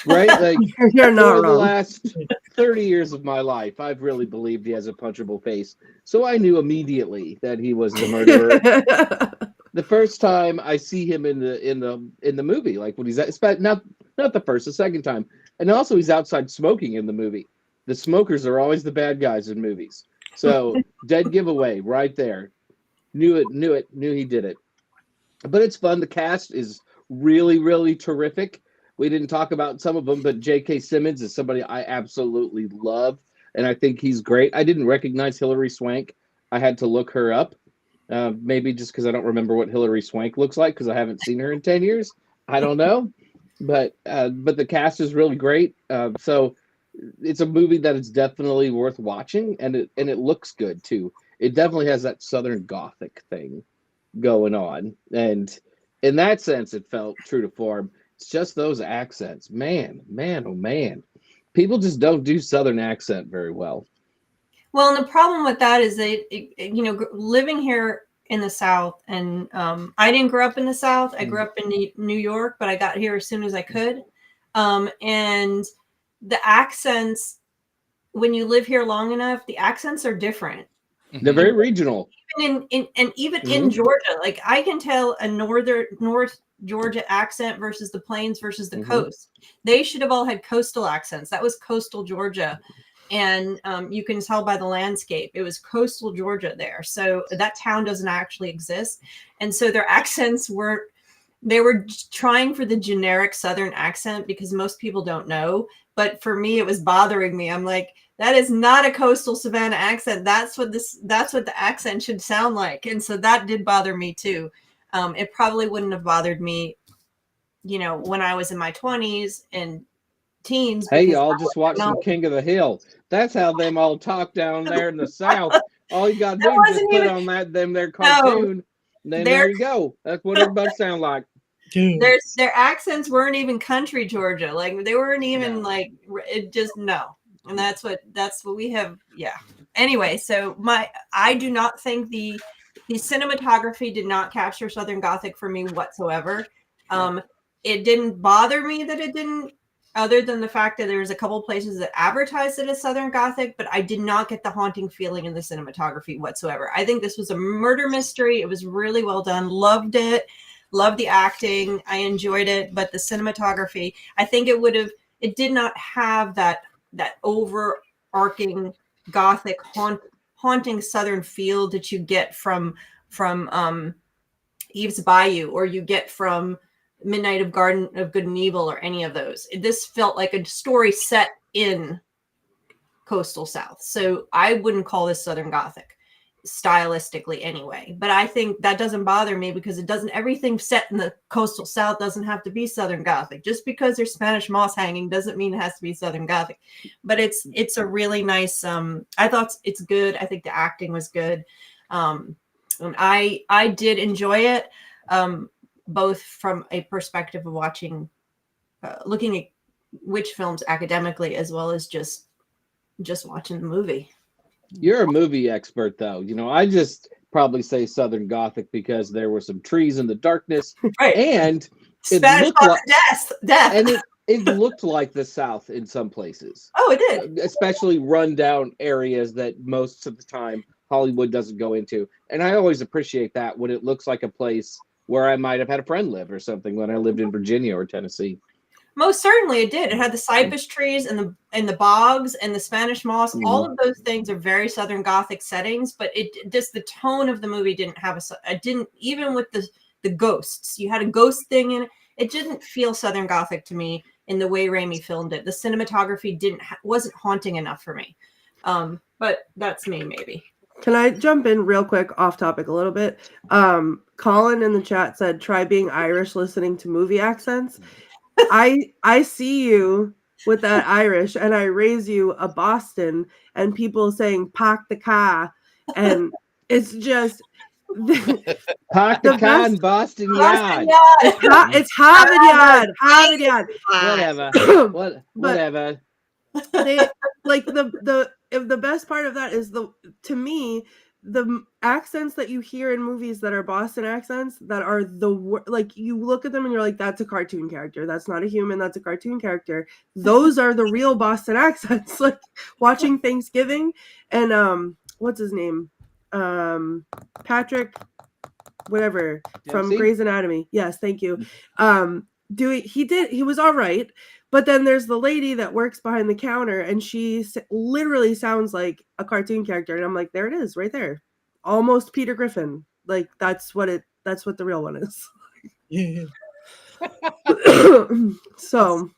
right? Like, You're not for the wrong. last 30 years of my life, I've really believed he has a punchable face. So I knew immediately that he was the murderer. The first time I see him in the movie, like when he's not the first, the second time, and also he's outside smoking in the movie. The smokers are always the bad guys in movies. So dead giveaway right there. Knew he did it. But it's fun. The cast is really, really terrific. We didn't talk about some of them, but J.K. Simmons is somebody I absolutely love, and I think he's great. I didn't recognize Hilary Swank. I had to look her up, maybe just because I don't remember what Hilary Swank looks like, because I haven't seen her in 10 years. I don't know. But the cast is really great. So it's a movie that is definitely worth watching, and it looks good, too. It definitely has that Southern Gothic thing going on, and in that sense it felt true to form. It's just those accents, man, oh man, people just don't do Southern accent very well. Well, and the problem with that is that living here in the South, and I didn't grow up in the South. I grew up in New York, but I got here as soon as I could, and the accents, when you live here long enough, the accents are different. They're very regional. Even in Georgia, like I can tell a North Georgia accent versus the plains versus the coast. They should have all had coastal accents. That was coastal Georgia. And you can tell by the landscape, it was coastal Georgia there. So that town doesn't actually exist. And so their accents they were trying for the generic Southern accent because most people don't know. But for me, it was bothering me. I'm like, that is not a coastal Savannah accent. That's what the accent should sound like. And so that did bother me too. It probably wouldn't have bothered me, when I was in my 20s and teens. Hey, y'all, just watch some King of the Hill. That's how them all talk down there in the South. All you gotta do is just put on their cartoon. Then there you go. That's what everybody sound like. Their accents weren't even country Georgia. Like they weren't even no. And that's what we have. Yeah. Anyway, so I do not think the cinematography did not capture Southern Gothic for me whatsoever. It didn't bother me that it didn't, other than the fact that there's a couple places that advertised it as Southern Gothic, but I did not get the haunting feeling in the cinematography whatsoever. I think this was a murder mystery. It was really well done. Loved it. Loved the acting. I enjoyed it, but the cinematography, I think it did not have that overarching Gothic haunting Southern feel that you get from Eve's Bayou, or you get from Midnight of Garden of Good and Evil, or any of those. This felt like a story set in coastal South. So I wouldn't call this Southern Gothic stylistically anyway, but I think that doesn't bother me because it doesn't, everything set in the coastal South doesn't have to be Southern Gothic. Just because there's Spanish moss hanging doesn't mean it has to be Southern Gothic. But it's a really nice, I thought it's good. I think the acting was good. And I did enjoy it, both from a perspective of watching, looking at witch films academically, as well as just watching the movie. You're a movie expert, though. You know, I just probably say Southern Gothic because there were some trees in the darkness, right? And it Spanish looked like death, and it looked like the South in some places. Oh, it did, especially rundown areas that most of the time Hollywood doesn't go into. And I always appreciate that when it looks like a place where I might have had a friend live or something when I lived in Virginia or Tennessee. Most certainly it did. It had the cypress trees and the bogs and the Spanish moss. Mhm. All of those things are very Southern Gothic settings, but it just, the tone of the movie didn't have it didn't, even with the ghosts. You had a ghost thing in it. It didn't feel Southern Gothic to me in the way Raimi filmed it. The cinematography wasn't haunting enough for me. But that's me, maybe. Can I jump in real quick, off topic a little bit? Colin in the chat said, try being Irish listening to movie accents. I see you with that Irish, and I raise you a Boston, and people saying "park the car," and it's just park the car in Boston Yard. It's Harvard Yard. Whatever. Whatever. They, like the best part of that is to me the accents that you hear in movies that are Boston accents that are like you look at them and you're like, that's a cartoon character. That's not a human. That's a cartoon character. Those are the real Boston accents. Like watching Thanksgiving and what's his name? Patrick, whatever, from Grey's Anatomy. Yes, thank you. He was all right. But then there's the lady that works behind the counter, and she literally sounds like a cartoon character. And I'm like, there it is, right there, almost Peter Griffin. Like that's what the real one is. So,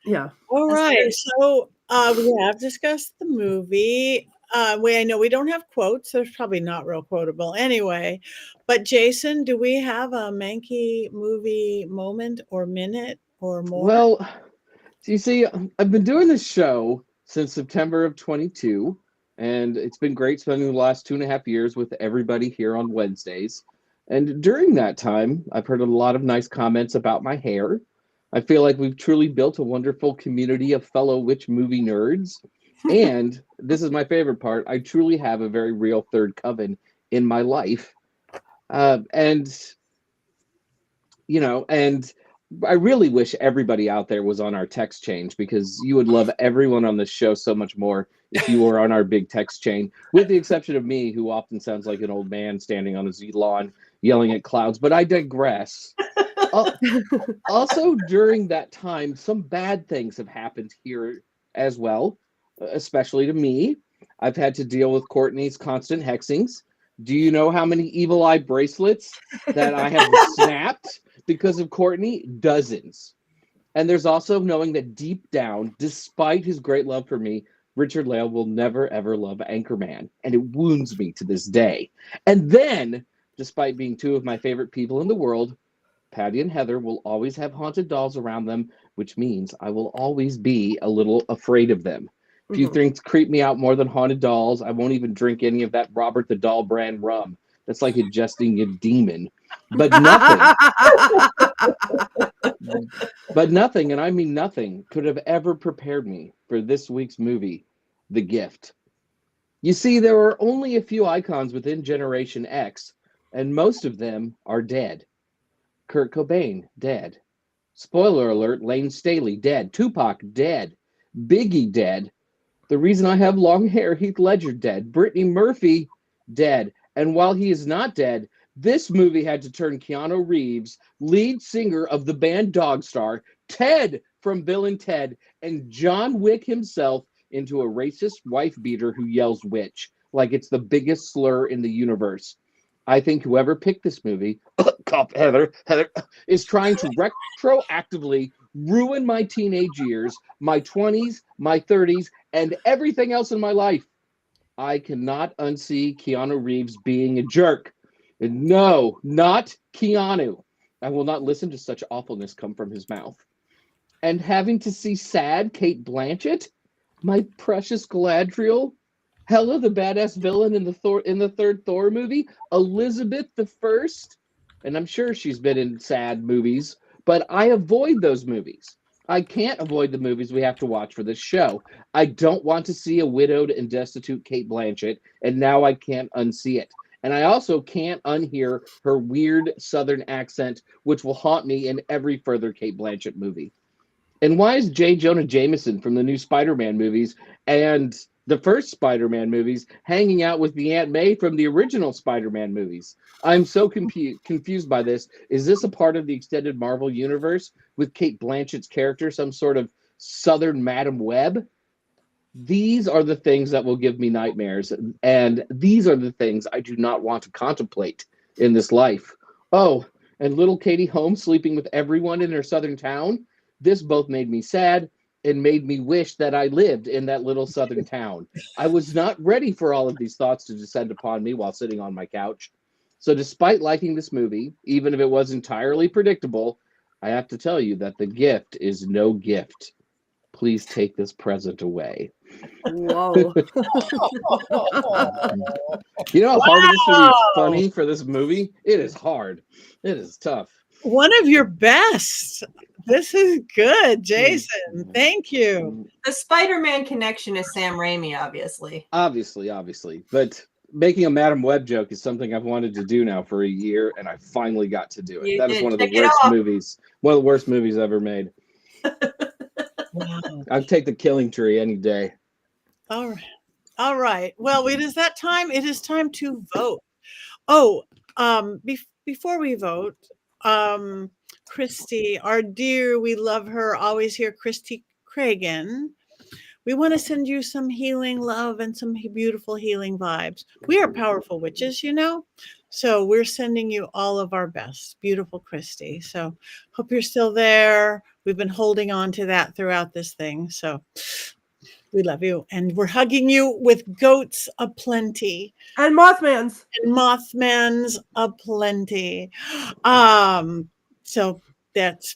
yeah. All right. So we have discussed the movie. I know we don't have quotes, so it's probably not real quotable anyway. But Jason, do we have a Mankey movie moment or minute or more? Well, you see, I've been doing this show since September of 22, and it's been great spending the last 2.5 years with everybody here on Wednesdays. And during that time, I've heard a lot of nice comments about my hair. I feel like we've truly built a wonderful community of fellow witch movie nerds. And this is my favorite part. I truly have a very real third coven in my life. And I really wish everybody out there was on our text chain, because you would love everyone on this show so much more if you were on our big text chain, with the exception of me, who often sounds like an old man standing on his lawn yelling at clouds. But I digress. Also, during that time, some bad things have happened here as well, especially to me. I've had to deal with Courtney's constant hexings. Do you know how many evil eye bracelets that I have snapped because of Courtney? Dozens. And there's also knowing that deep down, despite his great love for me, Richard-Lael will never, ever love Anchorman. And it wounds me to this day. And then, despite being two of my favorite people in the world, Patti and Heather will always have haunted dolls around them, which means I will always be a little afraid of them. Few things creep me out more than haunted dolls. I won't even drink any of that Robert the Doll brand rum. That's like ingesting a demon. But nothing, and I mean nothing, could have ever prepared me for this week's movie, The Gift. You see, there are only a few icons within Generation X, and most of them are dead. Kurt Cobain, dead. Spoiler alert, Lane Staley, dead. Tupac, dead. Biggie, dead. The reason I have long hair, Heath Ledger, dead. Brittany Murphy, dead. And while he is not dead, this movie had to turn Keanu Reeves, lead singer of the band Dogstar, Ted from Bill and Ted, and John Wick himself into a racist wife beater who yells witch. like it's the biggest slur in the universe. I think whoever picked this movie, Heather, is trying to retroactively ruin my teenage years, my 20s, my 30s, and everything else in my life. I cannot unsee Keanu Reeves being a jerk. And no, not Keanu. I will not listen to such awfulness come from his mouth. And having to see sad Kate Blanchett, my precious Galadriel, Hela, the badass villain in the third Thor movie, Elizabeth the First, and I'm sure she's been in sad movies, but I avoid those movies. I can't avoid the movies we have to watch for this show. I don't want to see a widowed and destitute Kate Blanchett, and now I can't unsee it. And I also can't unhear her weird Southern accent, which will haunt me in every further Kate Blanchett movie. And why is J. Jonah Jameson from the new Spider-Man movies and the first Spider-Man movies hanging out with the Aunt May from the original Spider-Man movies? I'm so confused by this. Is this a part of the extended Marvel universe with Kate Blanchett's character, some sort of Southern Madam Web? These are the things that will give me nightmares, and these are the things I do not want to contemplate in this life. Oh, and little Katie Holmes sleeping with everyone in her southern town. This both made me sad and made me wish that I lived in that little southern town. I was not ready for all of these thoughts to descend upon me while sitting on my couch. So despite liking this movie, even if it was entirely predictable, I have to tell you that the gift is no gift. Please take this present away. Whoa. You know how hard it is to be funny for this movie? It is hard. It is tough. One of your best. This is good, Jason. Thank you. The Spider-Man connection is Sam Raimi, obviously. Obviously. But making a Madam Web joke is something I've wanted to do now for a year, and I finally got to do it. You That is did. one of the Check it worst off. movies. One of the worst movies ever made. Wow. I'd take The Killing Tree any day. All right. Well, it is that time. It is time to vote. Oh, before we vote, Christy, our dear, we love her, always here, Christy Cragen. We want to send you some healing love and some beautiful healing vibes. We are powerful witches, you know, so we're sending you all of our best. Beautiful Christy. So hope you're still there. We've been holding on to that throughout this thing. So we love you. And we're hugging you with goats aplenty. And Mothman's. And Mothman's aplenty. So that's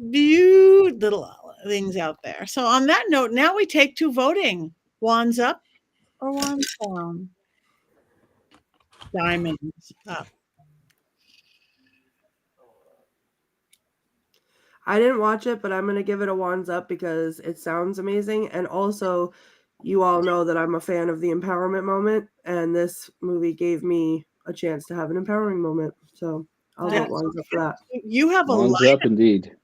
beautiful things out there. So on that note, now we take to voting. Wands up or wands down? Diamonds up. I didn't watch it, but I'm going to give it a wands up because it sounds amazing. And also, you all know that I'm a fan of the empowerment moment, and this movie gave me a chance to have an empowering moment. So I'll vote wands up for that. You have a Wands up, indeed.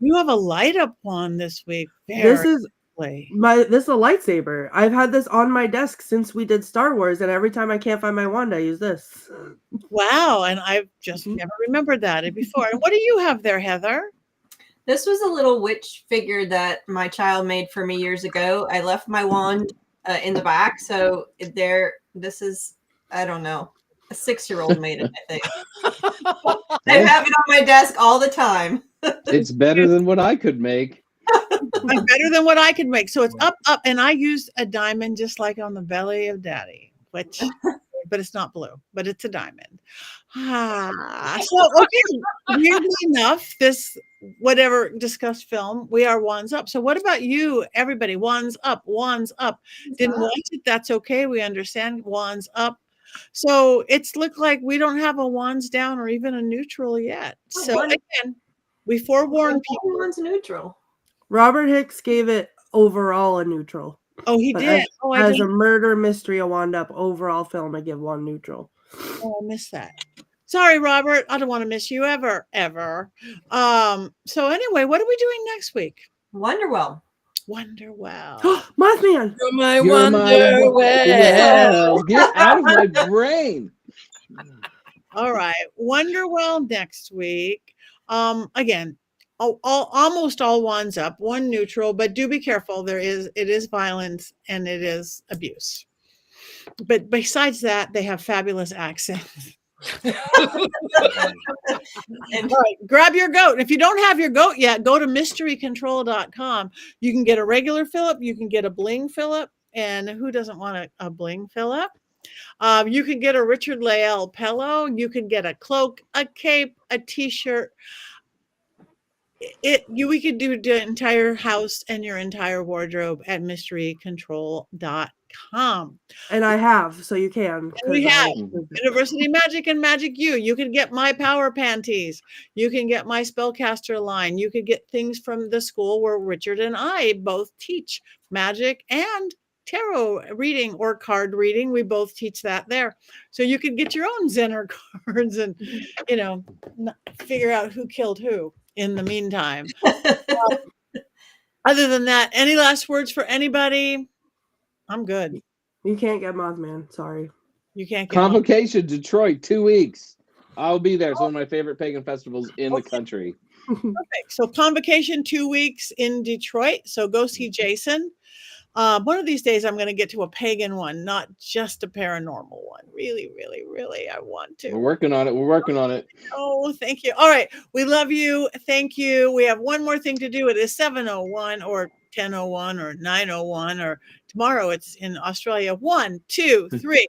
You have a light up one this week. This is Very this is a lightsaber. I've had this on my desk since we did Star Wars, and every time I can't find my wand, I use this. wow, and I've just never remembered that before. And what do you have there, Heather? This was a little witch figure that my child made for me years ago. I left my wand in the back, so this is, I don't know, a 6-year-old made it, I think. I have it on my desk all the time. It's better than what I could make. Better than what I could make. So it's up, and I used a diamond just like on the belly of Daddy, but it's not blue, but it's a diamond. So okay, weirdly enough, this whatever discussed film, we are wands up. So what about you, everybody? Wands up, wands up. Didn't watch it? That's okay. We understand. Wands up. So it's looked like we don't have a wands down or even a neutral yet. So again, we forewarn people. One's neutral. Robert Hicks gave it overall a neutral. Oh, he But did. As a murder mystery, a wand up overall film, I give one neutral. Oh, I missed that. Sorry, Robert. I don't want to miss you ever. So anyway, what are we doing next week? Wonderwell. Wonderwell. Mothman. You're my You're my Wonderwell. Get out of my brain. All right. Wonderwell next week. Again, almost all wands up, one neutral, but do be careful. It is violence and it is abuse. But besides that, they have fabulous accents. And All right, grab your goat. If you don't have your goat yet, go to mysterycontrol.com. You can get a regular Philip. You can get a bling Philip. And who doesn't want a bling Philip? You can get a Richard-Lael pillow. You can get a cloak, a cape, a t-shirt. We could do the entire house and your entire wardrobe at mysterycontrol.com. And I have, so you can. We 'cause I- have University Magic and Magic U. You can get my power panties. You can get my spellcaster line. You could get things from the school where Richard and I both teach magic and tarot reading or card reading. We both teach that there. So you could get your own Zener cards and, figure out who killed who in the meantime. Other than that, any last words for anybody? I'm good. You can't get Mothman. Sorry. You can't get Convocation, Detroit, 2 weeks. I'll be there. It's one of my favorite pagan festivals in the country. Perfect. So Convocation 2 weeks in Detroit. So go see Jason. One of these days I'm going to get to a pagan one, not just a paranormal one. Really, really, really, I want to. We're working on it. We're working on it. Oh, thank you. All right. We love you. Thank you. We have one more thing to do. It is 7:01 or 10:01 or 9:01 or tomorrow it's in Australia. 1, 2, 3.